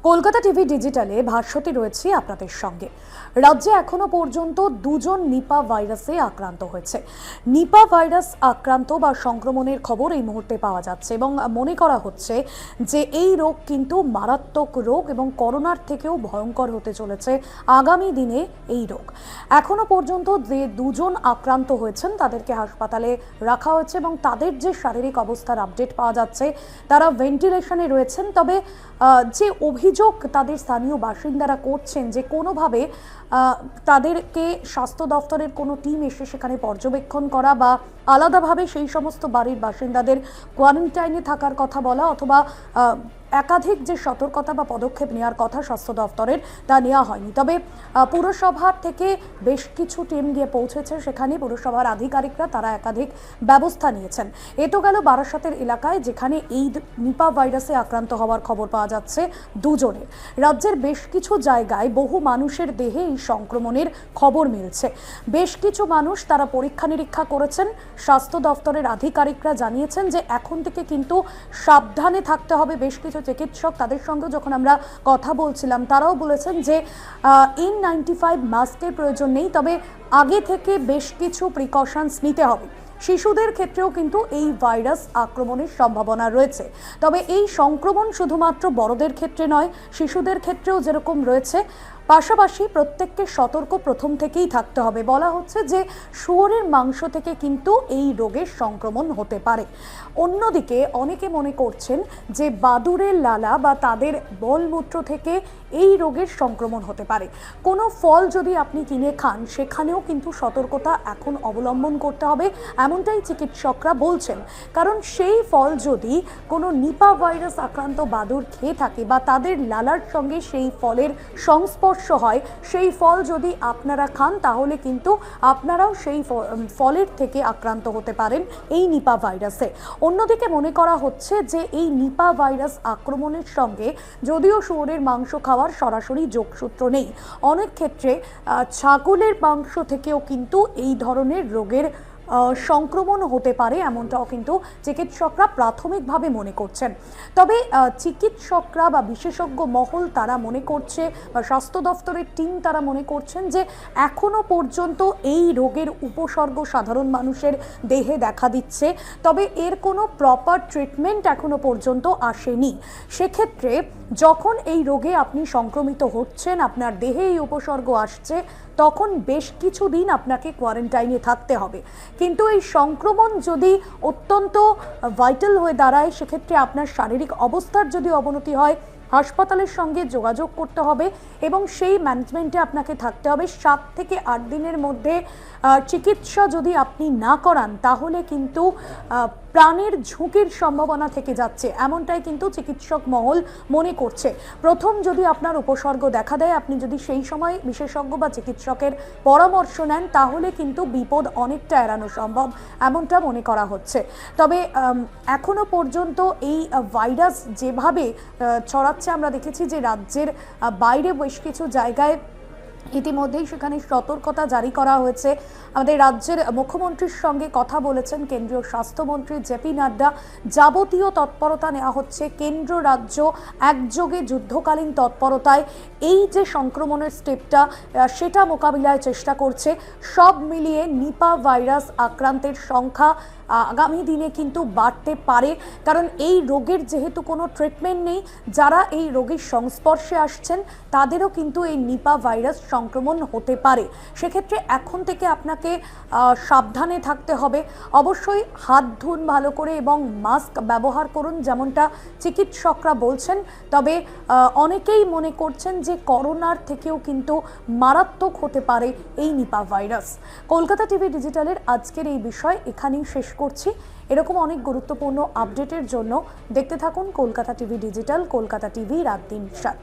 Kolkata TV ডিজিটালে ভাষ্যটি রয়েছে আপনাদের সঙ্গে। রাজ্যে এখনো পর্যন্ত দুজন নিপা ভাইরাসে আক্রান্ত হয়েছে। নিপা ভাইরাস আক্রান্ত বা সংক্রমণের খবর এই মুহূর্তে পাওয়া যাচ্ছে এবং মনে করা হচ্ছে যে এই রোগ কিন্তু মারাত্মক রোগ এবং করোনার থেকেও ভয়ঙ্কর হতে চলেছে আগামী দিনে এই রোগ। এখনো পর্যন্ত যে দুজন আক্রান্ত হয়েছেন তাদেরকে হাসপাতালে রাখা হয়েছে এবং তাদের যে শারীরিক অবস্থার আপডেট পাওয়া যাচ্ছে তারা ভেন্টিলেশনে রয়েছেন। তবে যে অভিযোগ তাদের স্থানীয় বাসিন্দারা করছেন যে কোনোভাবে তাদেরকে স্বাস্থ্য দফতরের কোনো টিম এসে সেখানে পর্যবেক্ষণ করা বা আলাদাভাবে সেই সমস্ত বাড়ির বাসিন্দাদের কোয়ারেন্টাইনে থাকার কথা বলা অথবা একাধিক যে সতর্কতা বা পদক্ষেপ নেওয়ার কথা স্বাস্থ্য দফতরের তা নেওয়া হয়নি। তবে পুরসভার থেকে বেশ কিছু টিম গিয়ে পৌঁছেছে সেখানে। পুরসভার আধিকারিকরা তারা একাধিক ব্যবস্থা নিয়েছেন। এ তো গেল বারাসাতের এলাকায় যেখানে এই নিপা ভাইরাসে আক্রান্ত হওয়ার খবর পাওয়া যাচ্ছে দুজনের। রাজ্যের বেশ কিছু জায়গায় বহু মানুষের দেহে এই সংক্রমণের খবর মিলছে। বেশ কিছু মানুষ তারা পরীক্ষা নিরীক্ষা করেছেন। স্বাস্থ্য দফতরের আধিকারিকরা জানিয়েছেন যে এখন থেকে কিন্তু সাবধানে থাকতে হবে। বেশ কিছু চিকিৎসক তাদের সঙ্গে যখন আমরা কথা বলছিলাম তারাও বলেছেন যে N95 মাস্কের প্রয়োজন নেই, তবে আগে থেকে বেশ কিছু প্রিকশনস নিতে হবে। শিশুদের ক্ষেত্রেও কিন্তু এই ভাইরাস আক্রমণের সম্ভাবনা রয়েছে। তবে এই সংক্রমণ শুধুমাত্র বড়দের ক্ষেত্রে নয়, শিশুদের ক্ষেত্রেও যেরকম রয়েছে, পাশাপাশি প্রত্যেককে সতর্ক প্রথম থেকেই থাকতে হবে। বলা হচ্ছে যে শুয়োরের মাংস থেকে কিন্তু এই রোগের সংক্রমণ হতে পারে। অন্যদিকে অনেকে মনে করছেন যে বাদুড়ের লালা বা তাদের মলমূত্র থেকে এই রোগের সংক্রমণ হতে পারে। কোনো ফল যদি আপনি কিনে খান সেখানেও কিন্তু সতর্কতা এখন অবলম্বন করতে হবে, এমনটাই চিকিৎসকরা বলছেন। কারণ সেই ফল যদি কোনো নিপা ভাইরাস আক্রান্ত বাদুড় খেয়ে থাকে বা তাদের লালার সঙ্গে সেই ফলের সংস্পর্শ হয়, সেই ফল যদি আপনারা খান তাহলে কিন্তু আপনারাও সেই ফলের থেকে আক্রান্ত হতে পারেন এই নিপা ভাইরাসে। অন্যদিকে মনে করা হচ্ছে যে এই নিপা ভাইরাস আক্রমণের সঙ্গে যদিও শুয়োরের মাংস খাওয়ার সরাসরি যোগসূত্র নেই, অনেক ক্ষেত্রে ছাগলের মাংস থেকেও কিন্তু এই ধরনের রোগের সংক্রমণ হতে পারে, এমনটাও কিন্তু চিকিৎসকরা প্রাথমিকভাবে মনে করছেন। তবে চিকিৎসকরা বা বিশেষজ্ঞ মহল তারা মনে করছে বা স্বাস্থ্য দফতরের টিম তারা মনে করছেন যে এখনো পর্যন্ত এই রোগের উপসর্গ সাধারণ মানুষের দেহে দেখা দিচ্ছে, তবে এর কোনো প্রপার ট্রিটমেন্ট এখনো পর্যন্ত আসেনি। সেক্ষেত্রে যখন এই রোগে আপনি সংক্রমিত হচ্ছেন, আপনার দেহে এই উপসর্গ আসছে, তখন বেশ কিছুদিন আপনাকে কোয়ারেন্টাইনে থাকতে হবে। কিন্তু এই সংক্রমণ যদি অত্যন্ত ভাইটাল হয়ে দাঁড়ায়, সেক্ষেত্রে আপনার শারীরিক অবস্থার যদি অবনতি হয়, হাসপাতালের সঙ্গে যোগাযোগ করতে হবে এবং সেই ম্যানেজমেন্টে আপনাকে থাকতে হবে। 7 থেকে 8 দিনের মধ্যে চিকিৎসা যদি আপনি না করান তাহলে কিন্তু প্রাণের ঝুঁকির সম্ভাবনা থেকে যাচ্ছে, এমনটাই কিন্তু চিকিৎসক মহল মনে করছে। প্রথম যদি আপনার উপসর্গ দেখা দেয়, আপনি যদি সেই সময় বিশেষজ্ঞ বা চিকিৎসকের পরামর্শ নেন তাহলে কিন্তু বিপদ অনেকটা এড়ানো সম্ভব, এমনটা মনে করা হচ্ছে। তবে এখনো পর্যন্ত এই ভাইরাস যেভাবে ছড়াচ্ছে, আমরা দেখেছি যে রাজ্যের বাইরে বেশ কিছু জায়গায় ইতিমধ্যেই সেখানে সতর্কতা জারি করা হয়েছে। আমাদের রাজ্যের মুখ্যমন্ত্রীর সঙ্গে কথা বলেছেন কেন্দ্রীয় স্বাস্থ্যমন্ত্রী জেপি নাড্ডা। যাবতীয় তৎপরতা নেওয়া হচ্ছে, কেন্দ্র রাজ্য একযোগে যুদ্ধকালীন তৎপরতায় এই যে সংক্রমণের স্টেপটা সেটা মোকাবিলায় চেষ্টা করছে। সব মিলিয়ে নিপা ভাইরাস আক্রান্তের সংখ্যা আগামী দিনে কিন্তু বাড়তে পারে, কারণ এই রোগের যেহেতু কোনো ট্রিটমেন্ট নেই, যারা এই রোগের সংস্পর্শে আসছেন তাদেরও কিন্তু এই নিপা ভাইরাস সংক্রমণ হতে পারে। সেক্ষেত্রে এখন থেকে আপনাকে সাবধানে থাকতে হবে। অবশ্যই হাত ধুন ভালো করে এবং মাস্ক ব্যবহার করুন, যেমনটা চিকিৎসকরা বলছেন। তবে অনেকেই মনে করছেন যে করোনার থেকেও কিন্তু মারাত্মক হতে পারে এই নিপা ভাইরাস। কলকাতা টিভি ডিজিটালের আজকের এই বিষয় এখানেই শেষ করছি। এরকম অনেক গুরুত্বপূর্ণ আপডেটের জন্য দেখতে থাকুন Kolkata TV digital, Kolkata TV রাত 3-7।